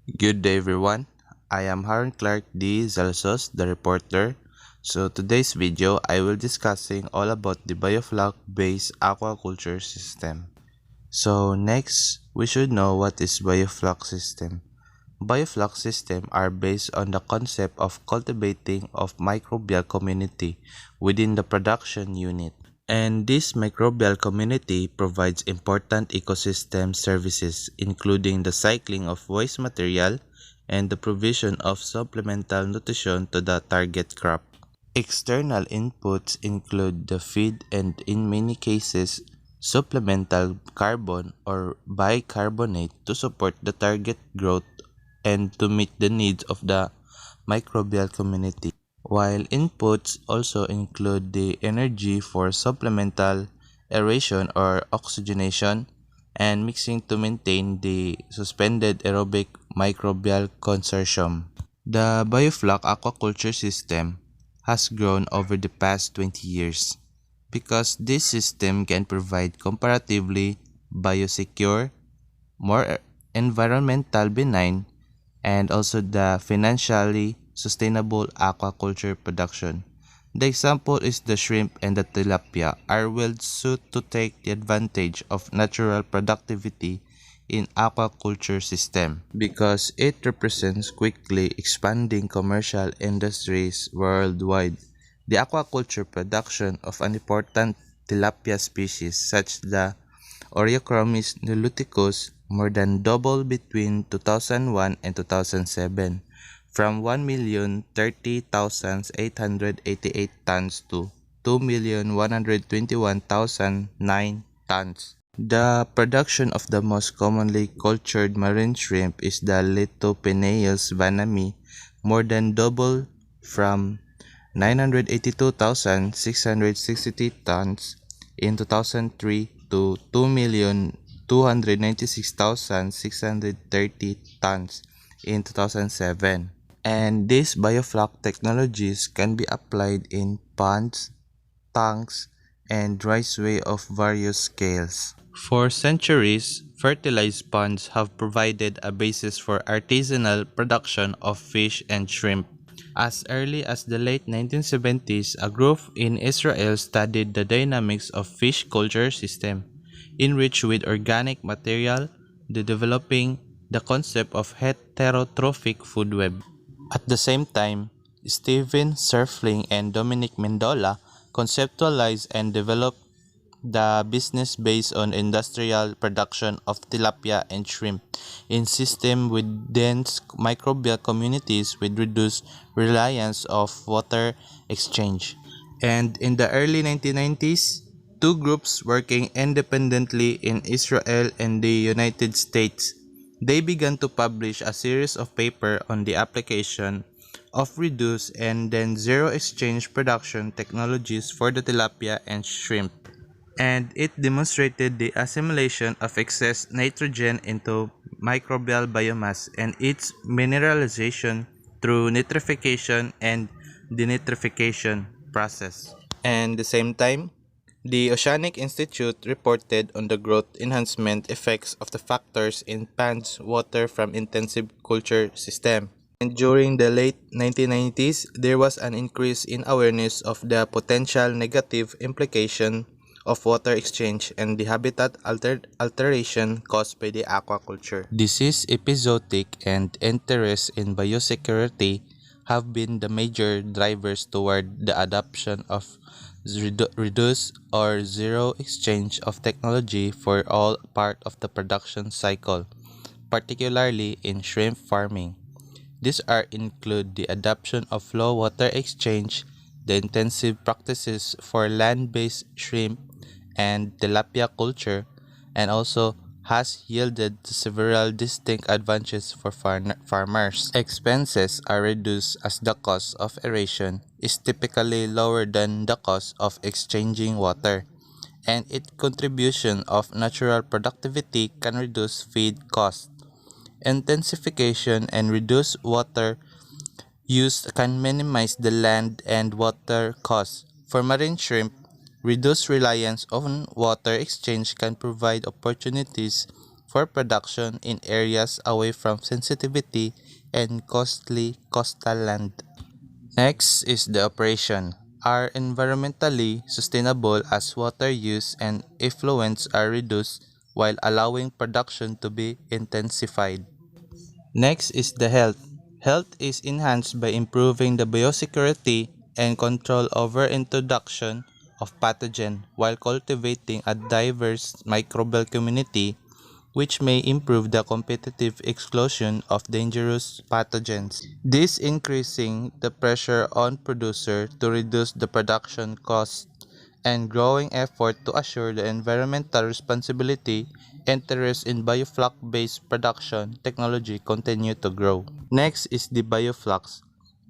Good day, everyone. I am Haran Clark D. Zalsos, the reporter. So today's video, I will discussing all about the Biofloc-based aquaculture system. So next, we should know what is Biofloc system. Biofloc system are based on the concept of cultivating of microbial community within the production unit. And this microbial community provides important ecosystem services, including the cycling of waste material and the provision of supplemental nutrition to the target crop. External inputs include the feed and, in many cases, supplemental carbon or bicarbonate to support the target growth and to meet the needs of the microbial community. While inputs also include the energy for supplemental aeration or oxygenation and mixing to maintain the suspended aerobic microbial consortium. The Biofloc aquaculture system has grown over the past 20 years because this system can provide comparatively biosecure, more environmental benign, and also the financially sustainable aquaculture production. The example is the shrimp and the tilapia are well suited to take the advantage of natural productivity in aquaculture system because it represents quickly expanding commercial industries worldwide. The aquaculture production of an important tilapia species such the Oreochromis niloticus more than doubled between 2001 and 2007, from 1,030,888 tons to 2,121,009 tons. The production of the most commonly cultured marine shrimp is the Lithopenaeus vanami, more than double from 982,663 tons in 2003 to 2,296,630 tons in 2007. And these biofloc technologies can be applied in ponds, tanks, and raceway of various scales. For centuries, fertilized ponds have provided a basis for artisanal production of fish and shrimp. As early as the late 1970s, a group in Israel studied the dynamics of fish culture system, enriched with organic material, developing the concept of heterotrophic food web. At the same time, Stephen Surfling and Dominic Mendola conceptualized and developed the business based on industrial production of tilapia and shrimp in systems with dense microbial communities with reduced reliance of water exchange. And in the early 1990s, two groups working independently in Israel and the United States, they began to publish a series of papers on the application of reduced and then zero exchange production technologies for the tilapia and shrimp, and it demonstrated the assimilation of excess nitrogen into microbial biomass and its mineralization through nitrification and denitrification process. And at the same time, the Oceanic Institute reported on the growth enhancement effects of the factors in pans water from intensive culture system. And during the late 1990s, there was an increase in awareness of the potential negative implication of water exchange and the habitat alteration caused by the aquaculture. Disease epizootic and interest in biosecurity have been the major drivers toward the adoption of reduced or zero exchange of technology for all part of the production cycle, particularly in shrimp farming. These are include the adoption of low water exchange, the intensive practices for land-based shrimp and tilapia culture, and also has yielded several distinct advantages for farmers. Expenses are reduced as the cost of aeration is typically lower than the cost of exchanging water, and its contribution of natural productivity can reduce feed costs. Intensification and reduced water use can minimize the land and water costs. For marine shrimp, reduced reliance on water exchange can provide opportunities for production in areas away from sensitivity and costly coastal land. Next is the operation. Are environmentally sustainable as water use and effluents are reduced while allowing production to be intensified. Next is the health. Health is enhanced by improving the biosecurity and control over introduction of pathogen while cultivating a diverse microbial community which may improve the competitive exclusion of dangerous pathogens. This increasing the pressure on producer to reduce the production costs and growing effort to assure the environmental responsibility interest in biofloc-based production technology continue to grow. Next is the bioflocs.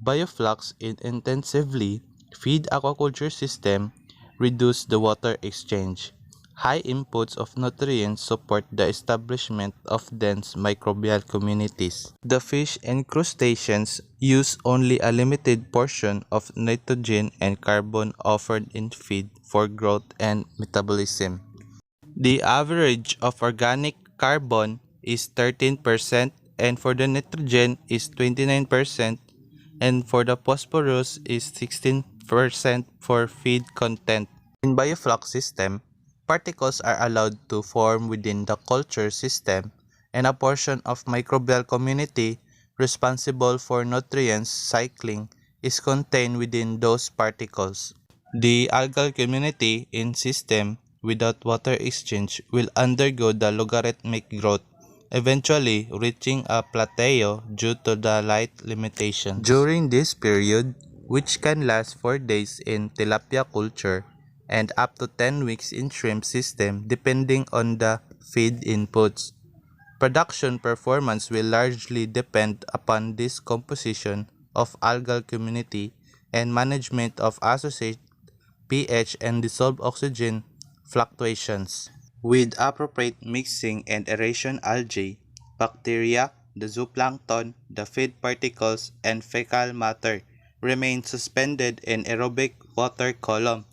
Bioflocs in intensively feed aquaculture system reduce the water exchange. High inputs of nutrients support the establishment of dense microbial communities. The fish and crustaceans use only a limited portion of nitrogen and carbon offered in feed for growth and metabolism. The average of organic carbon is 13% and for the nitrogen is 29% and for the phosphorus is 16% for feed content. In biofloc system, particles are allowed to form within the culture system and a portion of microbial community responsible for nutrients cycling is contained within those particles. The algal community in system without water exchange will undergo the logarithmic growth, eventually reaching a plateau due to the light limitations. During this period, which can last 4 days in tilapia culture and up to 10 weeks in shrimp system depending on the feed inputs, production performance will largely depend upon this composition of algal community and management of associated pH and dissolved oxygen fluctuations. With appropriate mixing and aeration algae, bacteria, the zooplankton, the feed particles, and fecal matter remain suspended in aerobic water column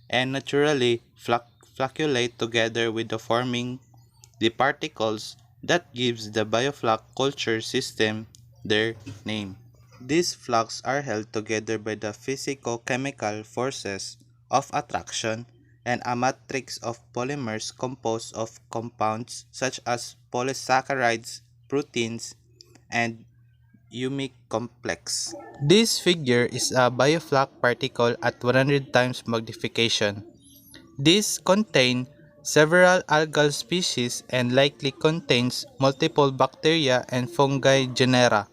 and naturally flocculate together with the forming the particles that gives the biofloc culture system their name. These flocks are held together by the physico-chemical forces of attraction and a matrix of polymers composed of compounds such as polysaccharides, proteins, and humic complex. This figure is a biofloc particle at 100 times magnification. These contain several algal species and likely contains multiple bacteria and fungi genera.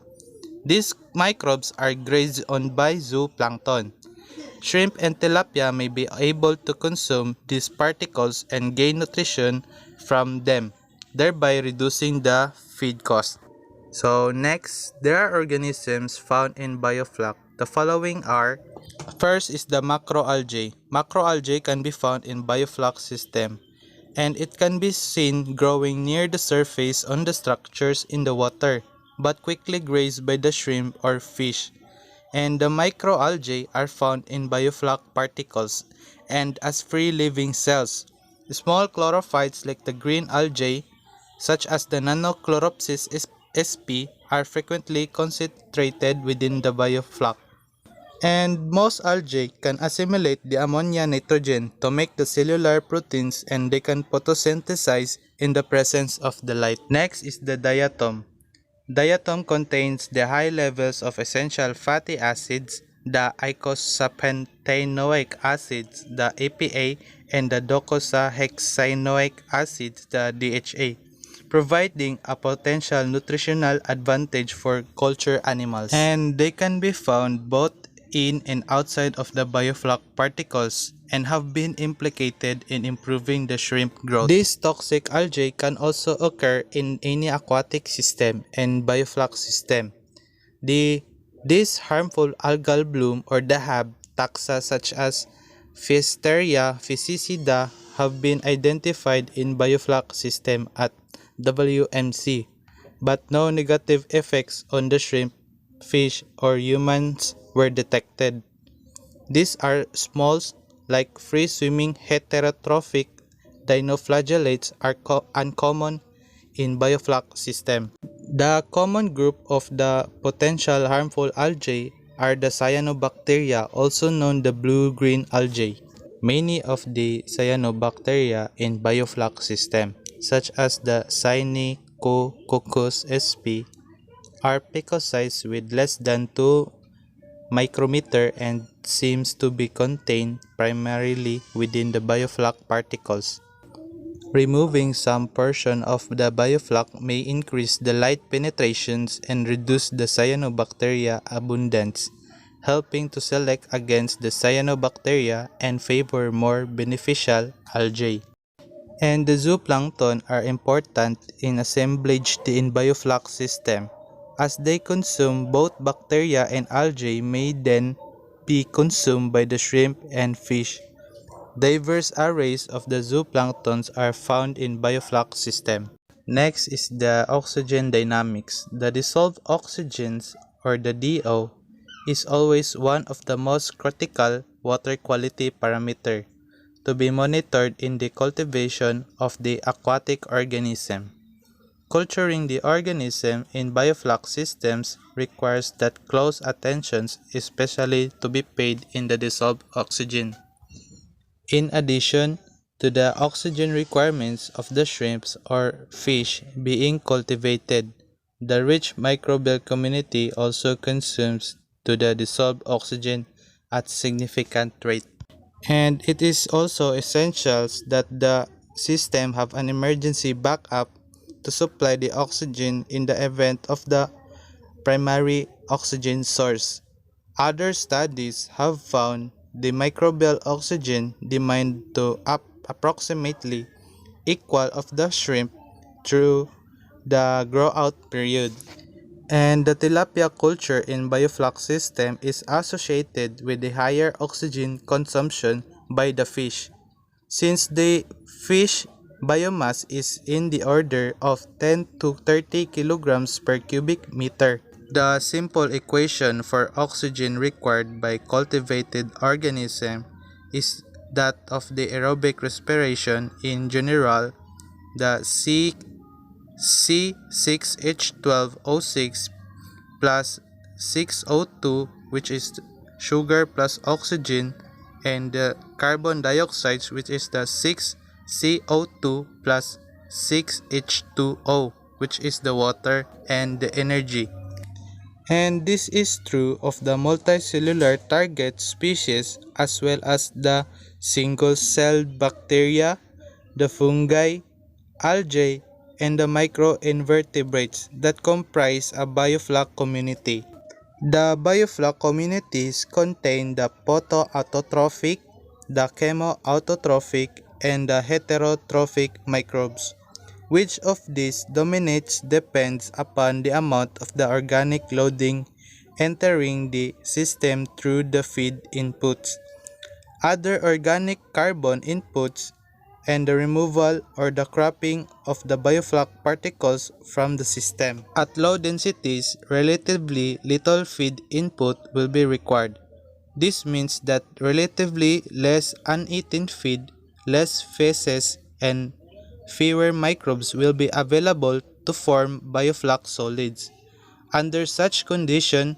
These microbes are grazed on by zooplankton. Shrimp and tilapia may be able to consume these particles and gain nutrition from them, thereby reducing the feed cost. So next, there are organisms found in biofloc. The following are: first is the macroalgae. Macroalgae can be found in biofloc system and it can be seen growing near the surface on the structures in the water but quickly grazed by the shrimp or fish. And the microalgae are found in biofloc particles and as free living cells. Small chlorophytes like the green algae, such as the Nanochloropsis sp, are frequently concentrated within the biofloc. And most algae can assimilate the ammonia nitrogen to make the cellular proteins and they can photosynthesize in the presence of the light. Next is the diatom. Diatom contains the high levels of essential fatty acids, the eicosapentaenoic acids, the EPA, and the docosahexaenoic acids, the DHA, providing a potential nutritional advantage for culture animals. And they can be found both in and outside of the biofloc particles and have been implicated in improving the shrimp growth. This toxic algae can also occur in any aquatic system and biofloc system. This harmful algal bloom or dahab taxa such as Pfiesteria physicida have been identified in biofloc system at WMC, but no negative effects on the shrimp, fish, or humans were detected. These are small, like free-swimming heterotrophic dinoflagellates are uncommon in biofloc system. The common group of the potential harmful algae are the cyanobacteria, also known the blue-green algae. Many of the cyanobacteria in biofloc system, such as the Cyanococcus sp, are pico-sized with less than 2 micrometer and seems to be contained primarily within the biofloc particles. Removing some portion of the biofloc may increase the light penetrations and reduce the cyanobacteria abundance, helping to select against the cyanobacteria and favor more beneficial algae. And the zooplankton are important in assemblage in biofloc system, as they consume both bacteria and algae may then be consumed by the shrimp and fish. Diverse arrays of the zooplanktons are found in biofloc system. Next is the oxygen dynamics. The dissolved oxygens, or the DO, is always one of the most critical water quality parameter to be monitored in the cultivation of the aquatic organism. Culturing the organism in biofloc systems requires that close attention especially to be paid in the dissolved oxygen. In addition to the oxygen requirements of the shrimps or fish being cultivated, the rich microbial community also consumes to the dissolved oxygen at significant rate. And it is also essential that the system have an emergency backup to supply the oxygen in the event of the primary oxygen source. Other studies have found the microbial oxygen demand to approximately equal of the shrimp through the grow-out period. And the tilapia culture in biofloc system is associated with the higher oxygen consumption by the fish, since the fish biomass is in the order of 10 to 30 kilograms per cubic meter. The simple equation for oxygen required by cultivated organism is that of the aerobic respiration in general, the C6H12O6 plus 6O2, which is sugar plus oxygen, and the carbon dioxide, which is the 6CO2 plus 6H2O, which is the water and the energy. And this is true of the multicellular target species as well as the single-celled bacteria, the fungi, algae, and the microinvertebrates that comprise a biofloc community. The biofloc communities contain the photoautotrophic, the chemoautotrophic, and the heterotrophic microbes. Which of these dominates depends upon the amount of the organic loading entering the system through the feed inputs, other organic carbon inputs, and the removal or the cropping of the biofloc particles from the system. At low densities, relatively little feed input will be required. This means that relatively less uneaten feed, less feces, and fewer microbes will be available to form biofloc solids. Under such condition,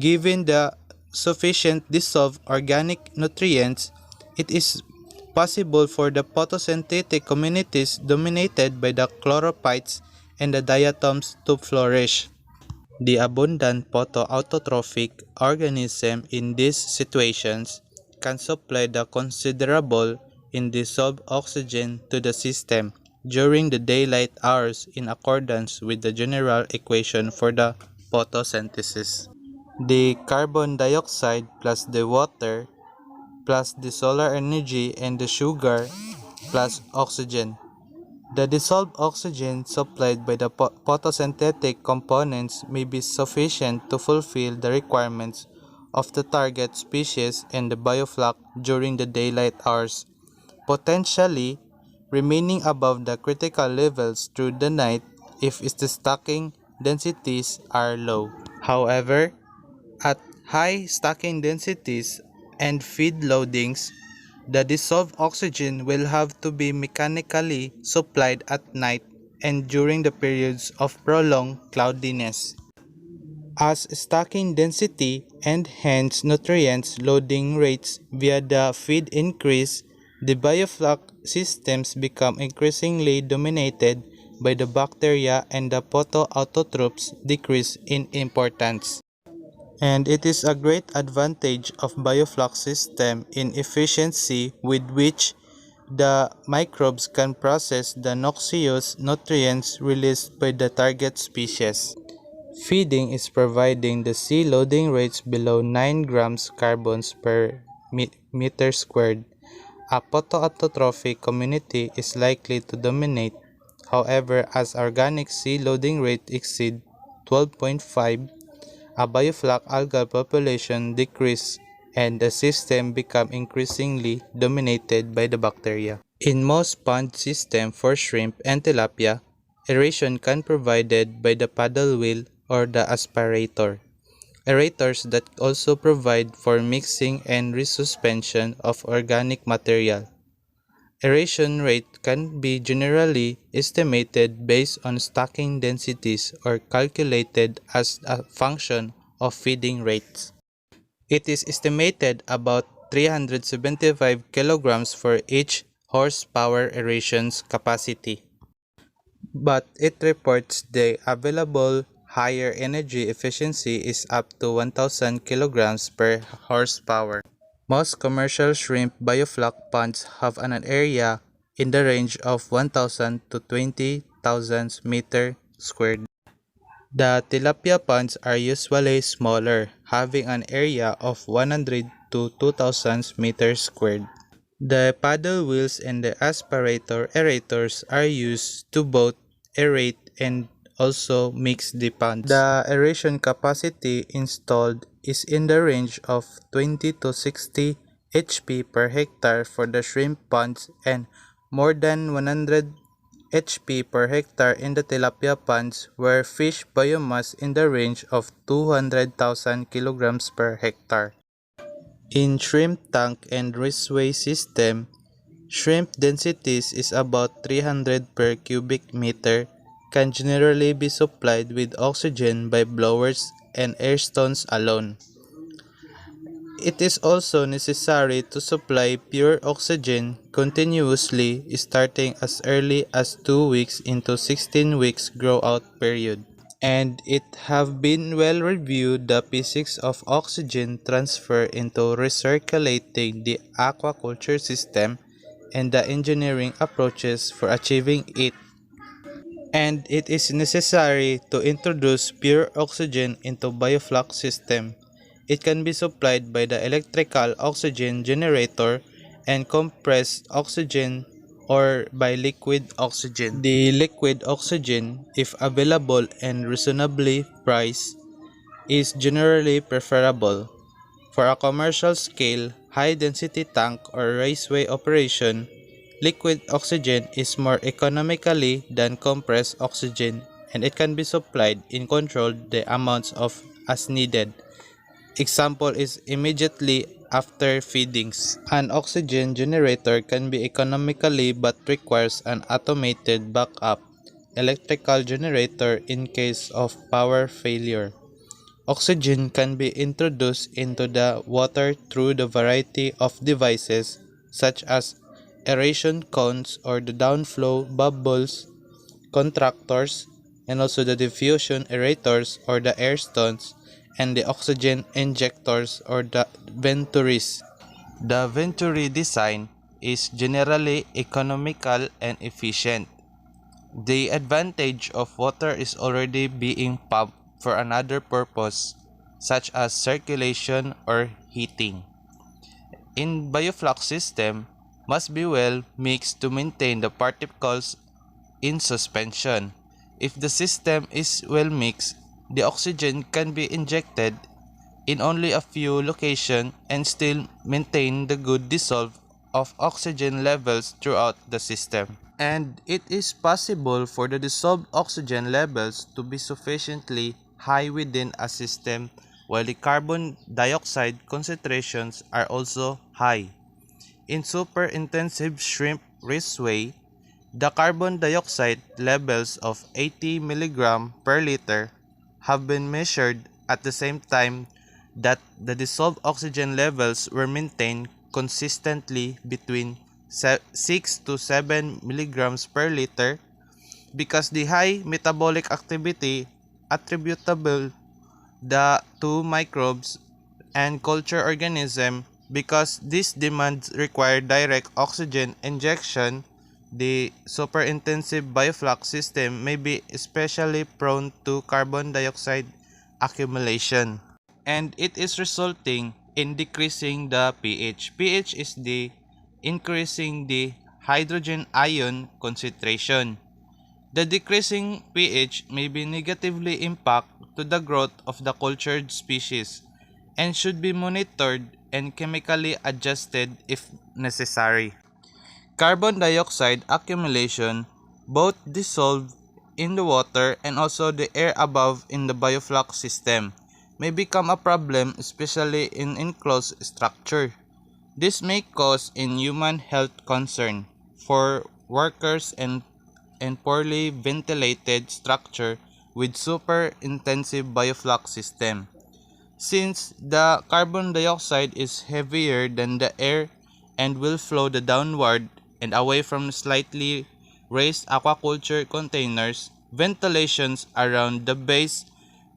given the sufficient dissolved organic nutrients, it is possible for the photosynthetic communities dominated by the chlorophytes and the diatoms to flourish. The abundant photoautotrophic organism in these situations can supply the considerable indissolved oxygen to the system during the daylight hours in accordance with the general equation for the photosynthesis. The carbon dioxide plus the water plus the solar energy and the sugar plus oxygen. The dissolved oxygen supplied by the photosynthetic components may be sufficient to fulfill the requirements of the target species and the biofloc during the daylight hours, potentially remaining above the critical levels through the night if the stocking densities are low. However, at high stocking densities and feed loadings, the dissolved oxygen will have to be mechanically supplied at night and during the periods of prolonged cloudiness. As stocking density and hence nutrients loading rates via the feed increase, the biofloc systems become increasingly dominated by the bacteria and the photoautotrophs decrease in importance. And it is a great advantage of biofloc system in efficiency with which the microbes can process the noxious nutrients released by the target species. Feeding is providing the sea loading rates below 9 grams carbons per meter squared. A photoautotrophic community is likely to dominate. However, as organic sea loading rate exceed 12.5, a biofloc algal population decrease and the system become increasingly dominated by the bacteria. In most pond systems for shrimp and tilapia, aeration can be provided by the paddle wheel or the aspirator. Aerators that also provide for mixing and resuspension of organic material. Aeration rate can be generally estimated based on stocking densities or calculated as a function of feeding rates. It is estimated about 375 kilograms for each horsepower aeration's capacity, but it reports the available higher energy efficiency is up to 1000 kilograms per horsepower. Most commercial shrimp biofloc ponds have an area in the range of 1000 to 20,000 meter squared. The tilapia ponds are usually smaller, having an area of 100 to 2000 meters squared. The paddle wheels and the aspirator aerators are used to both aerate and also mix the ponds. The aeration capacity installed is in the range of 20 to 60 HP per hectare for the shrimp ponds and more than 100 HP per hectare in the tilapia ponds where fish biomass in the range of 200,000 kilograms per hectare. In shrimp tank and raceway system, shrimp densities is about 300 per cubic meter, can generally be supplied with oxygen by blowers and air stones alone. It is also necessary to supply pure oxygen continuously starting as early as 2 weeks into 16 weeks grow-out period. And it have been well reviewed the physics of oxygen transfer into recirculating the aquaculture system and the engineering approaches for achieving it. And it is necessary to introduce pure oxygen into biofloc system. It can be supplied by the electrical oxygen generator and compressed oxygen or by liquid oxygen. The liquid oxygen, if available and reasonably priced, is generally preferable. For a commercial scale, high-density tank or raceway operation, liquid oxygen is more economically than compressed oxygen and it can be supplied in controlled the amounts of as needed. Example is immediately after feedings. An oxygen generator can be economically but requires an automated backup electrical generator in case of power failure. Oxygen can be introduced into the water through the variety of devices such as aeration cones or the downflow bubbles, contractors, and also the diffusion aerators or the air stones, and the oxygen injectors or the venturis. The venturi design is generally economical and efficient. The advantage of water is already being pumped for another purpose, such as circulation or heating. In biofloc system, must be well mixed to maintain the particles in suspension. If the system is well mixed, the oxygen can be injected in only a few locations and still maintain the good dissolve of oxygen levels throughout the system. And it is possible for the dissolved oxygen levels to be sufficiently high within a system while the carbon dioxide concentrations are also high. In super intensive shrimp raceway, The carbon dioxide levels of 80 mg per liter have been measured at the same time that the dissolved oxygen levels were maintained consistently between 6 to 7 milligrams per liter because the high metabolic activity attributable to microbes and culture organism because these demands require direct oxygen injection. The super-intensive biofloc system may be especially prone to carbon dioxide accumulation, and it is resulting in decreasing the pH. pH is the increasing the hydrogen ion concentration. The decreasing pH may be negatively impact to the growth of the cultured species and should be monitored and chemically adjusted if necessary. Carbon dioxide accumulation, both dissolved in the water and also the air above in the biofloc system, may become a problem especially in enclosed structure. This may cause in human health concern for workers and poorly ventilated structure with super intensive biofloc system. Since the carbon dioxide is heavier than the air and will flow the downward and away from slightly raised aquaculture containers, ventilations around the base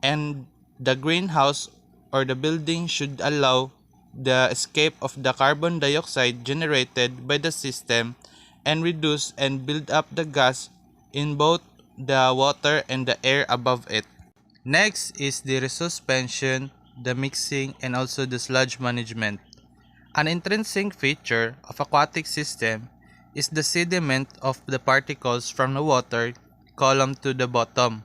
and the greenhouse or the building should allow the escape of the carbon dioxide generated by the system and reduce and build up the gas in both the water and the air above it. Next is the resuspension, the mixing, and also the sludge management. An intrinsic feature of aquatic system is the sediment of the particles from the water column to the bottom.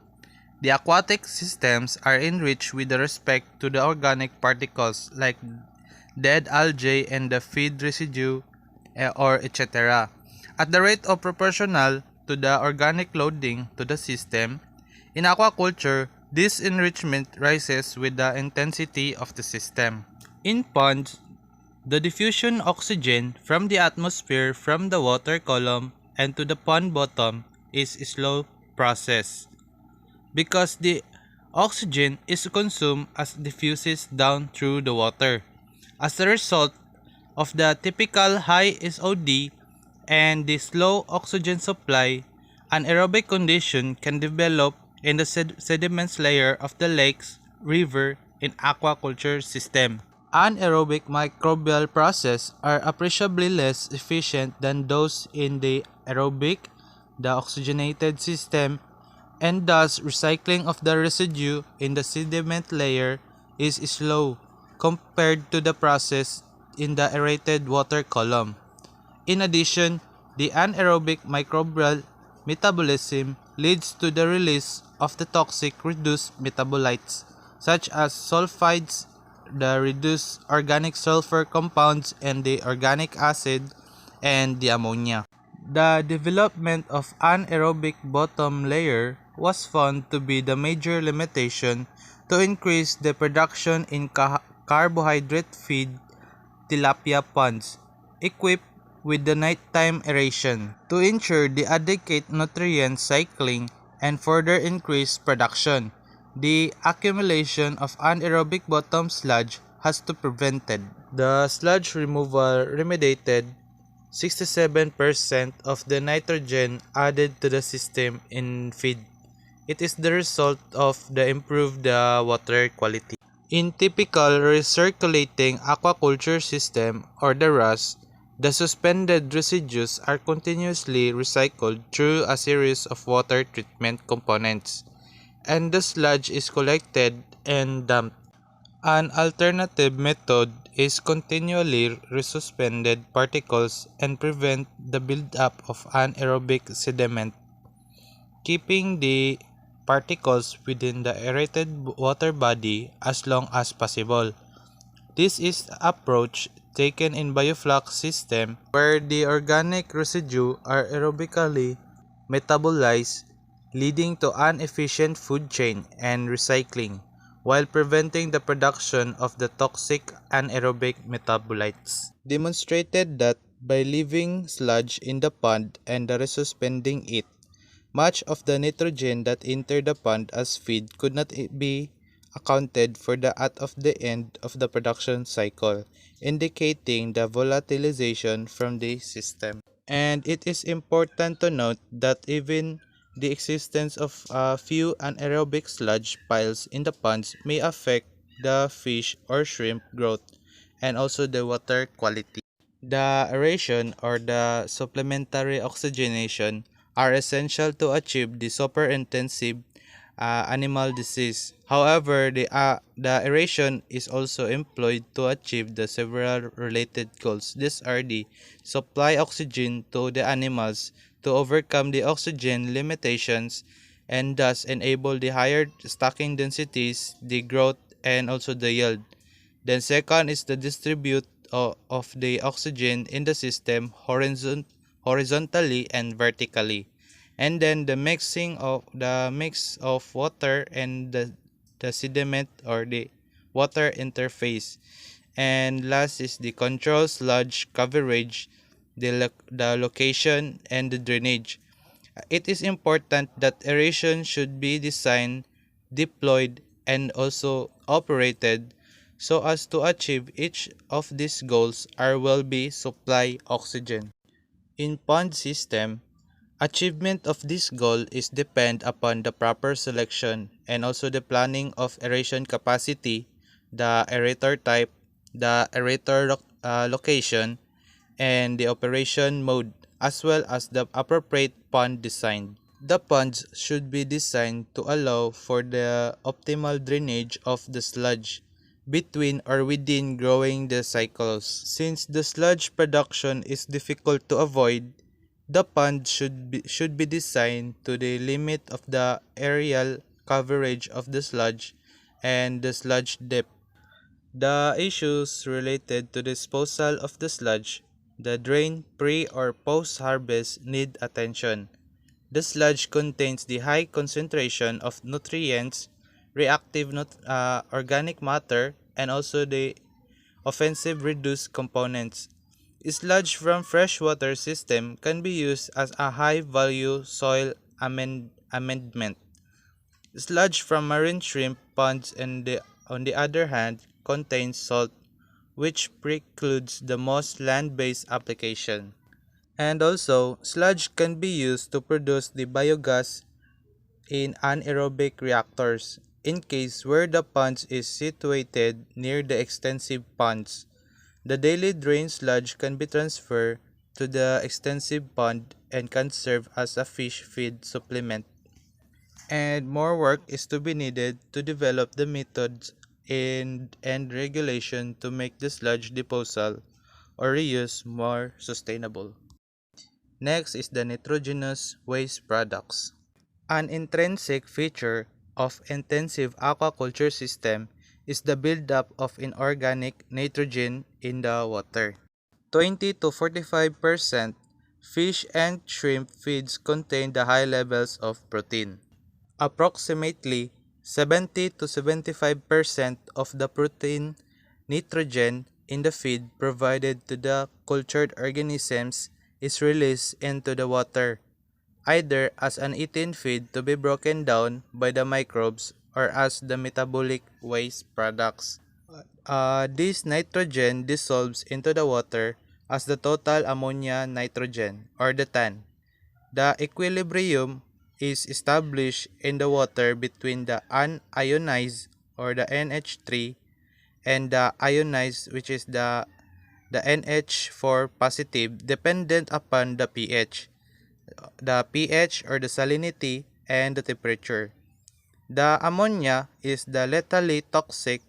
The aquatic systems are enriched with respect to the organic particles like dead algae and the feed residue or etc. at the rate of proportional to the organic loading to the system. In aquaculture, this enrichment rises with the intensity of the system. In ponds, the diffusion oxygen from the atmosphere from the water column and to the pond bottom is a slow process because the oxygen is consumed as diffuses down through the water. As a result of the typical high SOD and the slow oxygen supply, an aerobic condition can develop in the sediments layer of the lakes, river, and aquaculture system. Anaerobic microbial processes are appreciably less efficient than those in the aerobic, the oxygenated system, and thus recycling of the residue in the sediment layer is slow compared to the process in the aerated water column. In addition, the anaerobic microbial metabolism leads to the release of the toxic reduced metabolites such as sulfides, the reduced organic sulfur compounds, and the organic acid and the ammonia. The development of anaerobic bottom layer was found to be the major limitation to increase the production in carbohydrate feed tilapia ponds equipped with the nighttime aeration to ensure the adequate nutrient cycling and further increase production. The accumulation of anaerobic bottom sludge has to be prevented. The sludge removal remediated 67% of the nitrogen added to the system in feed. It is the result of the improved water quality. In typical recirculating aquaculture system or the RAS, the suspended residues are continuously recycled through a series of water treatment components, and the sludge is collected and dumped. An alternative method is continually resuspended particles and prevent the buildup of anaerobic sediment, keeping the particles within the aerated water body as long as possible. This is the approach taken in biofloc system where the organic residue are aerobically metabolized, leading to an efficient food chain and recycling, while preventing the production of the toxic anaerobic metabolites. Demonstrated that by leaving sludge in the pond and resuspending it. Much of the nitrogen that entered the pond as feed could not be accounted for at of the end of the production cycle, indicating the volatilization from the system. And it is important to note that even the existence of a few anaerobic sludge piles in the ponds may affect the fish or shrimp growth and also the water quality. The aeration or the supplementary oxygenation are essential to achieve the superintensive animal disease. However, the aeration is also employed to achieve the several related goals. These are the supply oxygen to the animals to overcome the oxygen limitations and thus enable the higher stocking densities, the growth, and also the yield. Then second is the distribute of the oxygen in the system horizontally and vertically. And then the mix of water and the sediment or the water interface. And last is the control sludge coverage, the location and the drainage. It is important that aeration should be designed, deployed, and also operated so as to achieve each of these goals are will be supply oxygen. In pond system, achievement of this goal is depend upon the proper selection and also the planning of aeration capacity, the aerator type, the location, and the operation mode, as well as the appropriate pond design. The ponds should be designed to allow for the optimal drainage of the sludge between or within growing the cycles. Since the sludge production is difficult to avoid, the pond should be designed to the limit of the aerial coverage of the sludge and the sludge depth. The issues related to disposal of the sludge, the drain pre or post harvest need attention. The sludge contains the high concentration of nutrients, reactive organic matter, and also the offensive reduced components. Sludge from freshwater system can be used as a high-value soil amendment. Sludge from marine shrimp ponds on the other hand contains salt, which precludes the most land-based application. And also, sludge can be used to produce the biogas in anaerobic reactors in case where the ponds is situated near the extensive ponds. The daily drain sludge can be transferred to the extensive pond and can serve as a fish feed supplement. And more work is to be needed to develop the methods and regulation to make the sludge disposal or reuse more sustainable. Next is the nitrogenous waste products. An intrinsic feature of intensive aquaculture system is the buildup of inorganic nitrogen in the water. 20 to 45% fish and shrimp feeds contain the high levels of protein. Approximately 70 to 75% of the protein nitrogen in the feed provided to the cultured organisms is released into the water, either as an eaten feed to be broken down by the microbes or as the metabolic waste products. This nitrogen dissolves into the water as the total ammonia nitrogen or the TAN. The equilibrium is established in the water between the unionized or the NH3 and the ionized, which is the NH4 positive, dependent upon the pH or the salinity and the temperature. The ammonia is the lethally toxic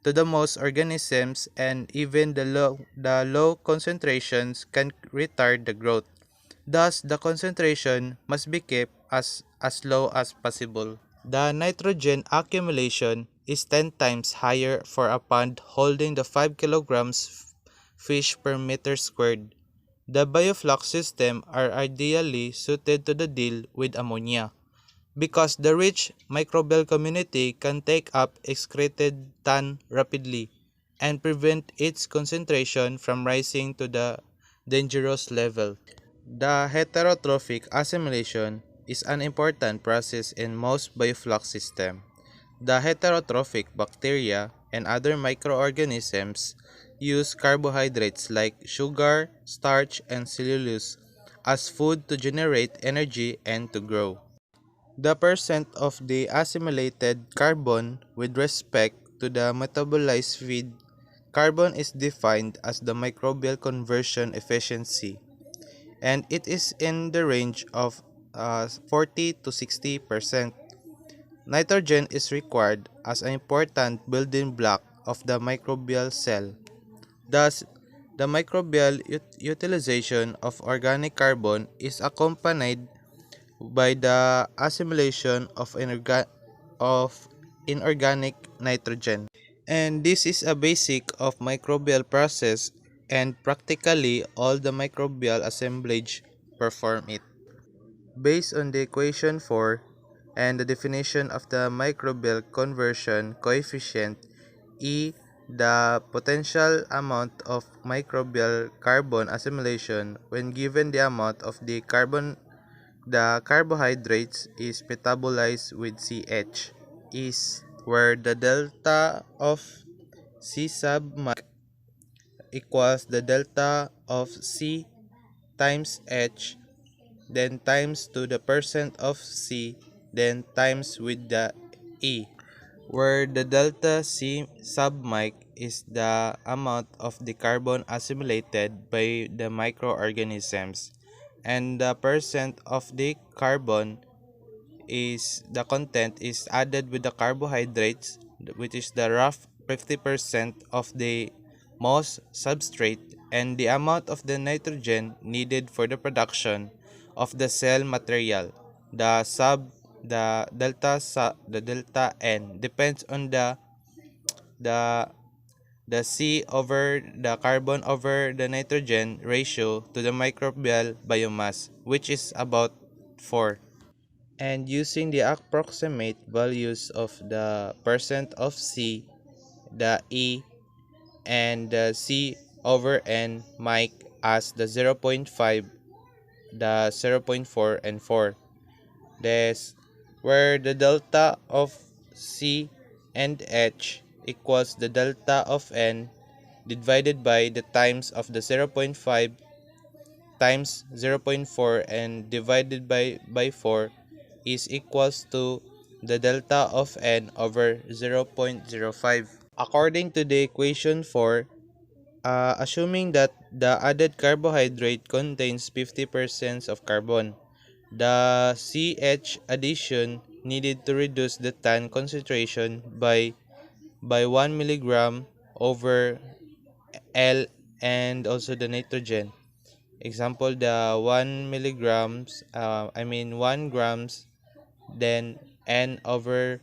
to the most organisms, and even the low concentrations can retard the growth. Thus, the concentration must be kept as low as possible. The nitrogen accumulation is 10 times higher for a pond holding the 5 kilograms fish per meter squared. The Biofloc system are ideally suited to the deal with ammonia because the rich microbial community can take up excreted TAN rapidly and prevent its concentration from rising to the dangerous level. The heterotrophic assimilation is an important process in most biofloc systems. The heterotrophic bacteria and other microorganisms use carbohydrates like sugar, starch, and cellulose as food to generate energy and to grow. The percent of the assimilated carbon with respect to the metabolized feed carbon is defined as the microbial conversion efficiency, and it is in the range of 40 to 60%. Nitrogen is required as an important building block of the microbial cell. Thus, the microbial utilization of organic carbon is accompanied by the assimilation of inorganic nitrogen. And this is a basic of microbial process, and practically all the microbial assemblage perform it. Based on the equation 4 and the definition of the microbial conversion coefficient E, the potential amount of microbial carbon assimilation when given the amount of the carbohydrates is metabolized with CH is where the delta of C sub mic equals the delta of C times H, then times to the percent of C, then times with the E, where the delta C sub mic is the amount of the carbon assimilated by the microorganisms, and the percent of the carbon is the content is added with the carbohydrates, which is the rough 50% of the most substrate, and the amount of the nitrogen needed for the production of the cell material. The delta n depends on the the C over the carbon over the nitrogen ratio to the microbial biomass, which is about 4. And using the approximate values of the percent of C, the E, and the C over N mic as the zero point 0.5, the zero point 0.4, and 4. This where the delta of C and H equals the delta of N divided by the times of the zero point 0.5 times zero point 0.4 and divided by 4 is equals to the delta of N over 0.05. According to the equation 4, assuming that the added carbohydrate contains 50% of carbon, the CH addition needed to reduce the tan concentration by 1 milligram over L, and also the nitrogen. Example, the 1 milligrams, 1 grams, then n over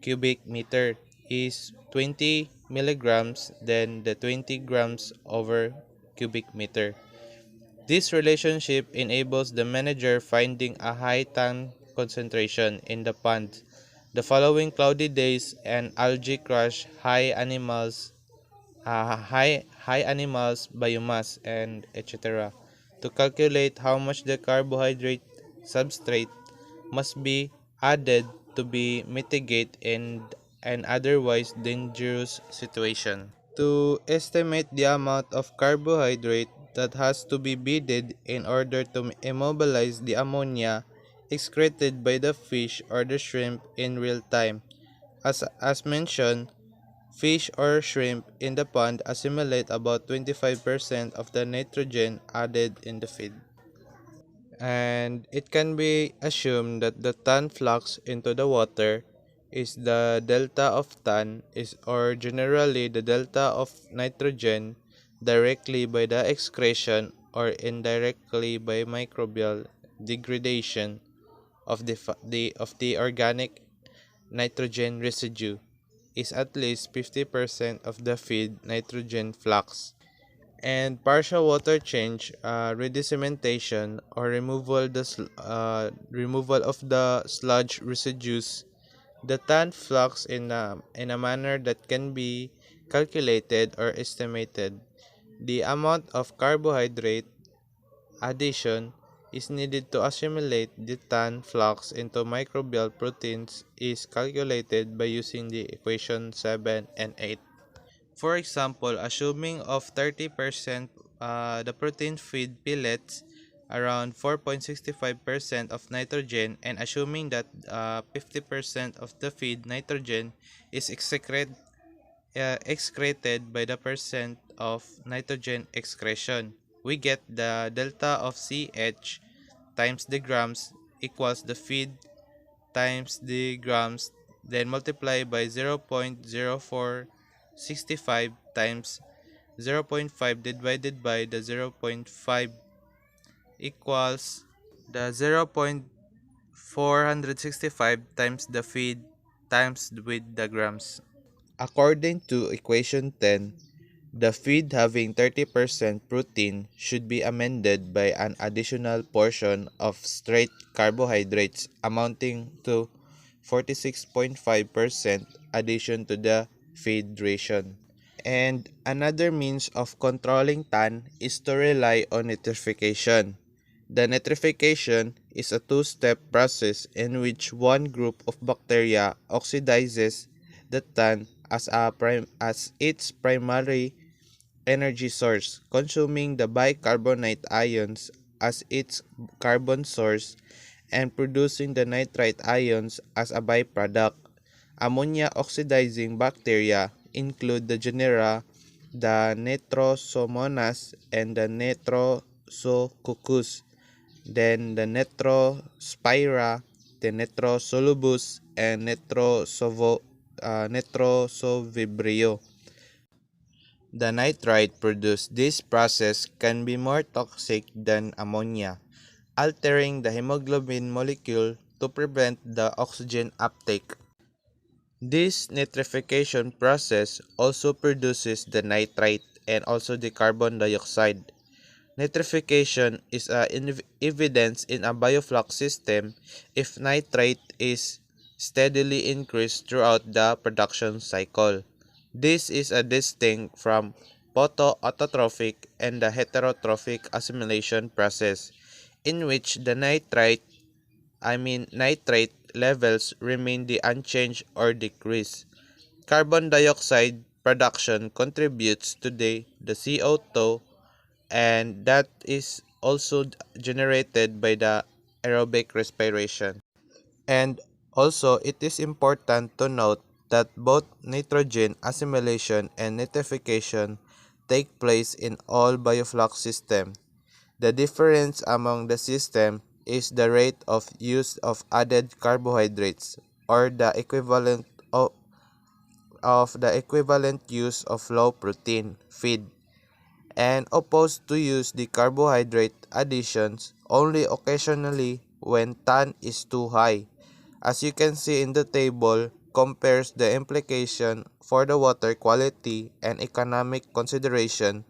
cubic meter is 20 milligrams, then the 20 grams over cubic meter. This relationship enables the manager finding a high tan concentration in the pond. The following cloudy days and algae crush high animals biomass and etc. to calculate how much the carbohydrate substrate must be added to be mitigate in an otherwise dangerous situation. To estimate the amount of carbohydrate that has to be bedded in order to immobilize the ammonia excreted by the fish or the shrimp in real time. As mentioned, fish or shrimp in the pond assimilate about 25% of the nitrogen added in the feed. And it can be assumed that the tan flux into the water is the delta of tan is or generally the delta of nitrogen directly by the excretion or indirectly by microbial degradation of the organic nitrogen residue is at least 50% of the feed nitrogen flux. And partial water change, redissemination or removal of the sludge residues the tan flux in a manner that can be calculated or estimated. The amount of carbohydrate addition is needed to assimilate the tan flux into microbial proteins is calculated by using the equation 7 and 8. For example, assuming of 30% the protein feed pellets around 4.65% of nitrogen and assuming that 50% of the feed nitrogen is excreted by the percent of nitrogen excretion. We get the delta of CH times the grams equals the feed times the grams, then multiply by 0.0465 times 0.5 divided by the zero point 0.5 equals the 0.465 times the feed times with the grams. According to equation 10, the feed having 30% protein should be amended by an additional portion of straight carbohydrates amounting to 46.5% addition to the feed ration. And another means of controlling tan is to rely on nitrification. The nitrification is a two-step process in which one group of bacteria oxidizes the tan as its primary energy source, consuming the bicarbonate ions as its carbon source and producing the nitrite ions as a byproduct. Ammonia oxidizing bacteria include the genera the Nitrosomonas and the Nitrosococcus, then the Nitrospira, the Nitrosolubus, and Nitrosovibrio. The nitrite produced this process can be more toxic than ammonia, altering the hemoglobin molecule to prevent the oxygen uptake. This nitrification process also produces the nitrite and also the carbon dioxide. Nitrification is evidence in a biofloc system if nitrate is steadily increased throughout the production cycle. This is a distinct from photoautotrophic and the heterotrophic assimilation process, in which the nitrate levels remain the unchanged or decrease. Carbon dioxide production contributes to the CO2 and that is also generated by the aerobic respiration. And also, it is important to note that both nitrogen assimilation and nitrification take place in all biofloc systems. The difference among the system is the rate of use of added carbohydrates or the equivalent use of low protein feed and opposed to use the carbohydrate additions only occasionally when tan is too high. As you can see in the table, compares the implication for the water quality and economic consideration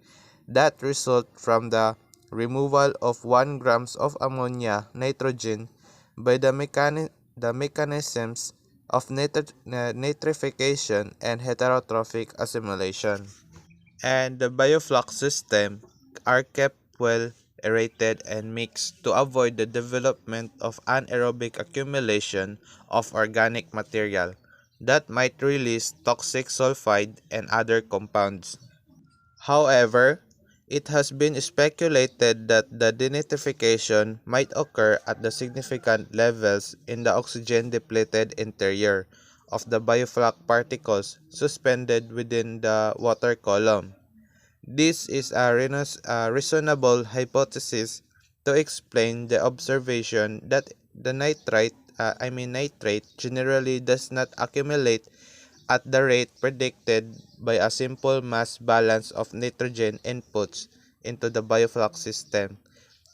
that result from the removal of 1 grams of ammonia nitrogen by the mechanisms of nitrification and heterotrophic assimilation. And the biofloc system are kept well aerated and mixed to avoid the development of anaerobic accumulation of organic material that might release toxic sulfide and other compounds. However, it has been speculated that the denitrification might occur at the significant levels in the oxygen-depleted interior of the biofloc particles suspended within the water column. This is a reasonable hypothesis to explain the observation that the nitrate generally does not accumulate at the rate predicted by a simple mass balance of nitrogen inputs into the biofloc system.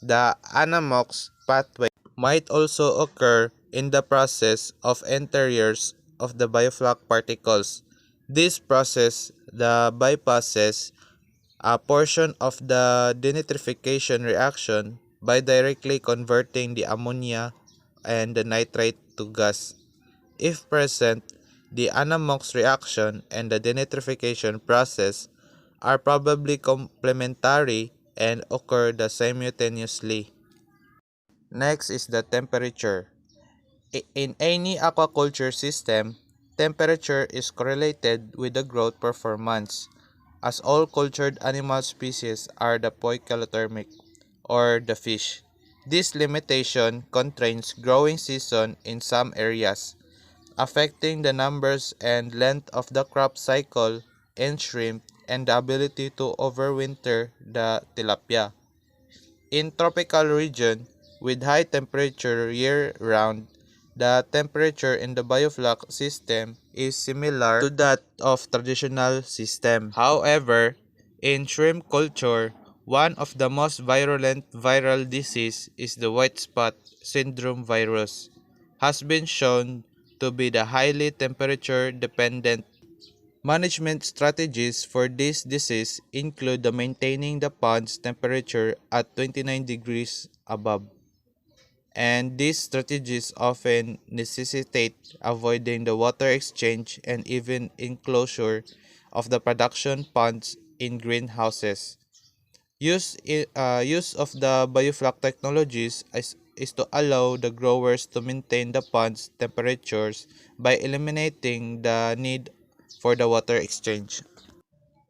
The Anamox pathway might also occur in the process of interiors of the biofloc particles. This process the bypasses a portion of the denitrification reaction by directly converting the ammonia and the nitrate to gas. If present, the Anamox reaction and the denitrification process are probably complementary and occur the simultaneously. Next is the temperature. In any aquaculture system, temperature is correlated with the growth performance, as all cultured animal species are the poikilothermic, or the fish. This limitation constrains growing season in some areas, affecting the numbers and length of the crop cycle in shrimp and the ability to overwinter the tilapia. In tropical region with high temperature year-round, the temperature in the biofloc system is similar to that of traditional system. However, in shrimp culture, one of the most virulent viral disease is the white spot syndrome virus, has been shown to be the highly temperature dependent. Management strategies for this disease include the maintaining the pond's temperature at 29 degrees above, and these strategies often necessitate avoiding the water exchange and even enclosure of the production ponds in greenhouses. Use of the biofloc technologies is to allow the growers to maintain the pond's temperatures by eliminating the need for the water exchange.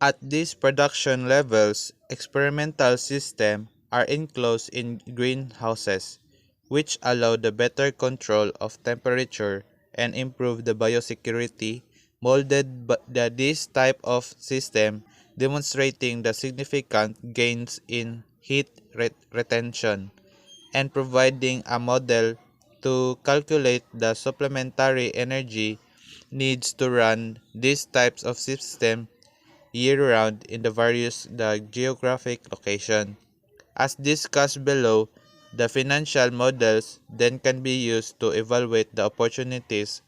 At these production levels, experimental systems are enclosed in greenhouses, which allow the better control of temperature and improve the biosecurity molded this type of system, demonstrating the significant gains in heat retention and providing a model to calculate the supplementary energy needs to run these types of system year-round in the various geographic location. As discussed below, the financial models then can be used to evaluate the opportunities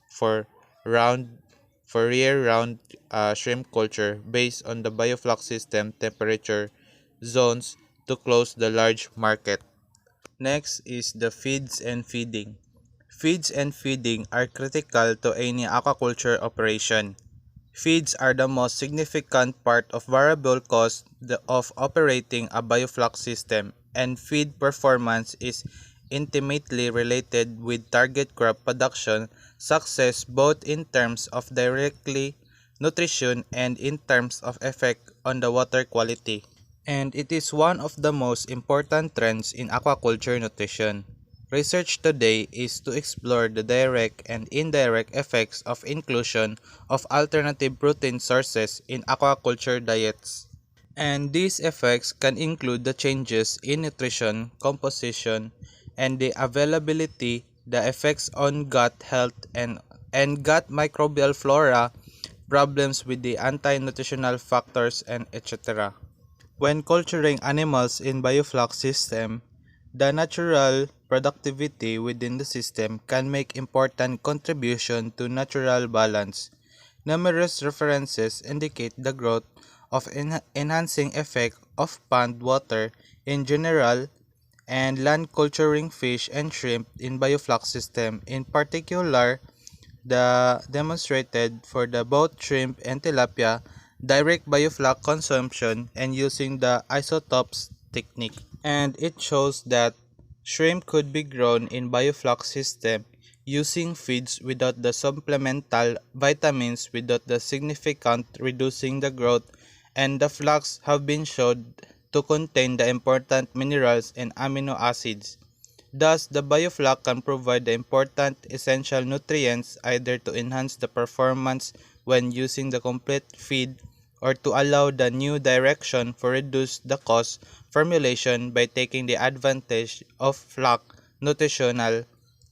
round for year-round shrimp culture based on the biofloc system temperature zones to close the large market. Next is the feeds and feeding. Feeds and feeding are critical to any aquaculture operation. Feeds are the most significant part of variable cost of operating a biofloc system, and feed performance is intimately related with target crop production success both in terms of directly nutrition and in terms of effect on the water quality. And it is one of the most important trends in aquaculture nutrition. Research today is to explore the direct and indirect effects of inclusion of alternative protein sources in aquaculture diets. And these effects can include the changes in nutrition, composition, and the availability, the effects on gut health and gut microbial flora, problems with the anti-nutritional factors, and etc. When culturing animals in biofloc system, the natural productivity within the system can make important contribution to natural balance. Numerous references indicate the growth of enhancing effect of pond water in general and land culturing fish and shrimp in biofloc system in particular the demonstrated for the both shrimp and tilapia direct biofloc consumption and using the isotopes technique. And it shows that shrimp could be grown in biofloc system using feeds without the supplemental vitamins without the significant reducing the growth, and the flocks have been shown to contain the important minerals and amino acids. Thus, the biofloc can provide the important essential nutrients either to enhance the performance when using the complete feed or to allow the new direction for reduce the cost formulation by taking the advantage of flock nutritional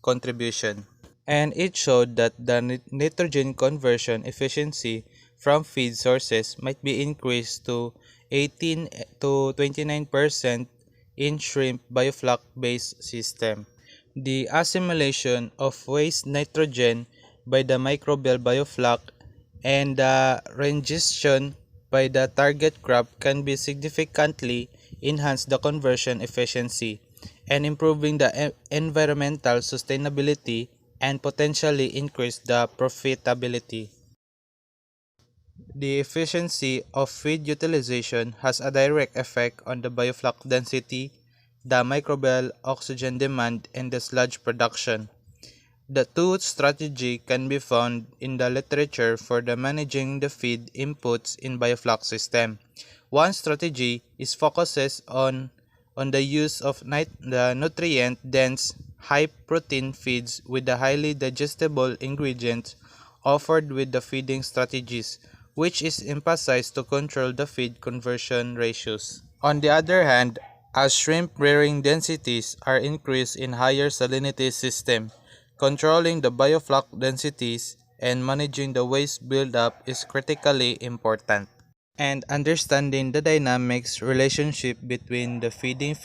contribution. And it showed that the nitrogen conversion efficiency from feed sources might be increased to 18 to 29% in shrimp biofloc based system. The assimilation of waste nitrogen by the microbial biofloc and the rendition by the target crop can be significantly enhance the conversion efficiency and improving the environmental sustainability and potentially increase the profitability. The efficiency of feed utilization has a direct effect on the biofloc density, the microbial oxygen demand, and the sludge production. The two strategy can be found in the literature for the managing the feed inputs in biofloc system. One strategy is focuses on the use of the nutrient-dense, high-protein feeds with the highly digestible ingredients offered with the feeding strategies, which is emphasized to control the feed conversion ratios. On the other hand, as shrimp rearing densities are increased in higher salinity system, controlling the biofloc densities and managing the waste buildup is critically important. And understanding the dynamics relationship between the feeding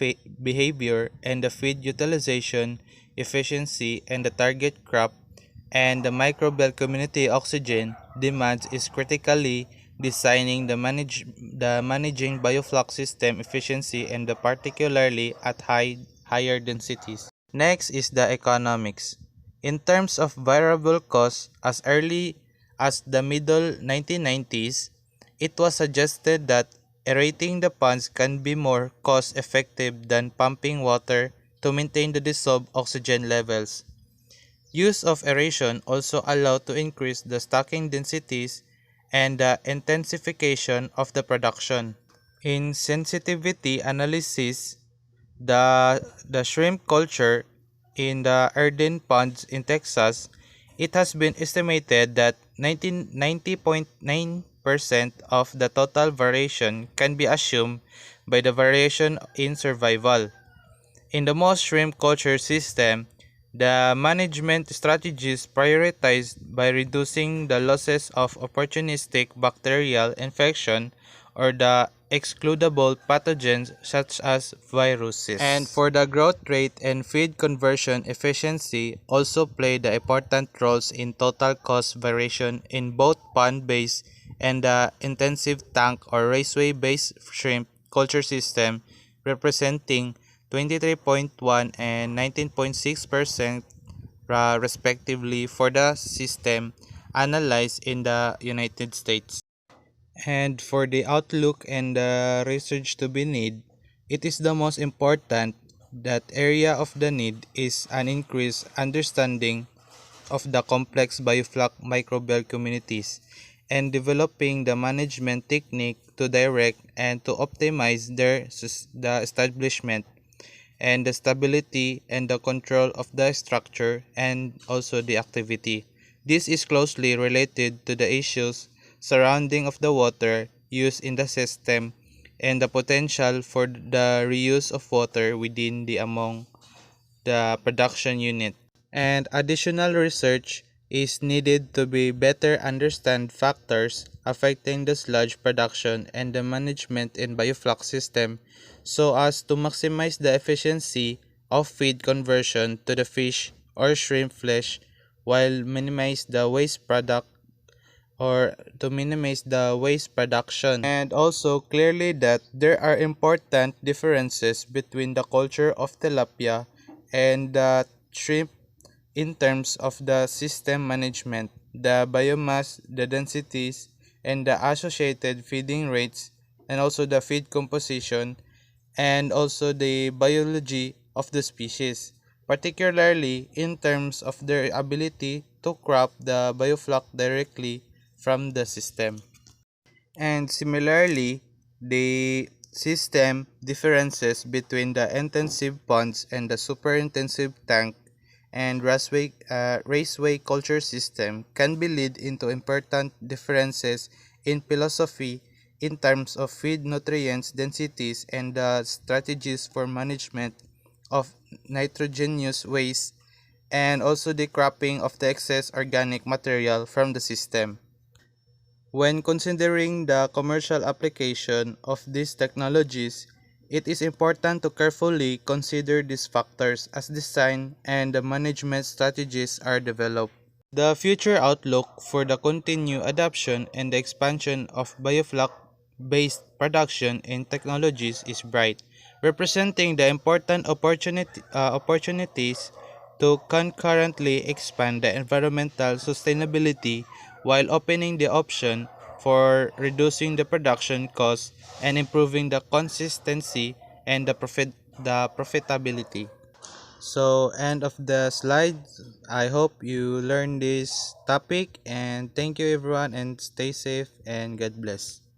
behavior and the feed utilization, efficiency, and the target crop and the microbial community oxygen demands is critically designing the managing biofloc system efficiency and the particularly at higher densities. Next is the economics. In terms of variable costs, as early as the middle 1990s, it was suggested that aerating the ponds can be more cost effective than pumping water to maintain the dissolved oxygen levels. Use of aeration also allowed to increase the stocking densities and the intensification of the production. In sensitivity analysis, the shrimp culture in the Erdin ponds in Texas, it has been estimated that 90.9% of the total variation can be assumed by the variation in survival. In the most shrimp culture system, the management strategies prioritized by reducing the losses of opportunistic bacterial infection or the excludable pathogens such as viruses. And for the growth rate and feed conversion efficiency also play the important roles in total cost variation in both pond-based and the intensive tank or raceway-based shrimp culture system, representing 23.1 and 19.6% respectively for the system analyzed in the United States. And for the outlook and the research to be need, it is the most important that area of the need is an increased understanding of the complex biofloc microbial communities and developing the management technique to direct and to optimize the establishment and the stability and the control of the structure and also the activity. This is closely related to the issues surrounding of the water used in the system and the potential for the reuse of water within the among the production unit. And additional research is needed to be better understand factors affecting the sludge production and the management in bioflux system so as to maximize the efficiency of feed conversion to the fish or shrimp flesh while minimize the waste product or to minimize the waste production. And also clearly that there are important differences between the culture of tilapia and the shrimp in terms of the system management, the biomass, the densities, and the associated feeding rates, and also the feed composition, and also the biology of the species, particularly in terms of their ability to crop the biofloc directly from the system. And similarly, the system differences between the intensive ponds and the super intensive tank and raceway culture system can be lead into important differences in philosophy in terms of feed nutrients densities and the strategies for management of nitrogenous waste and also the cropping of the excess organic material from the system. When considering the commercial application of these technologies, it is important to carefully consider these factors as design and the management strategies are developed. The future outlook for the continued adoption and the expansion of biofloc-based production and technologies is bright, representing the important opportunities to concurrently expand the environmental sustainability while opening the option for reducing the production cost and improving the consistency and the profitability. So end of the slide. I hope you learned this topic and thank you everyone and stay safe and God bless.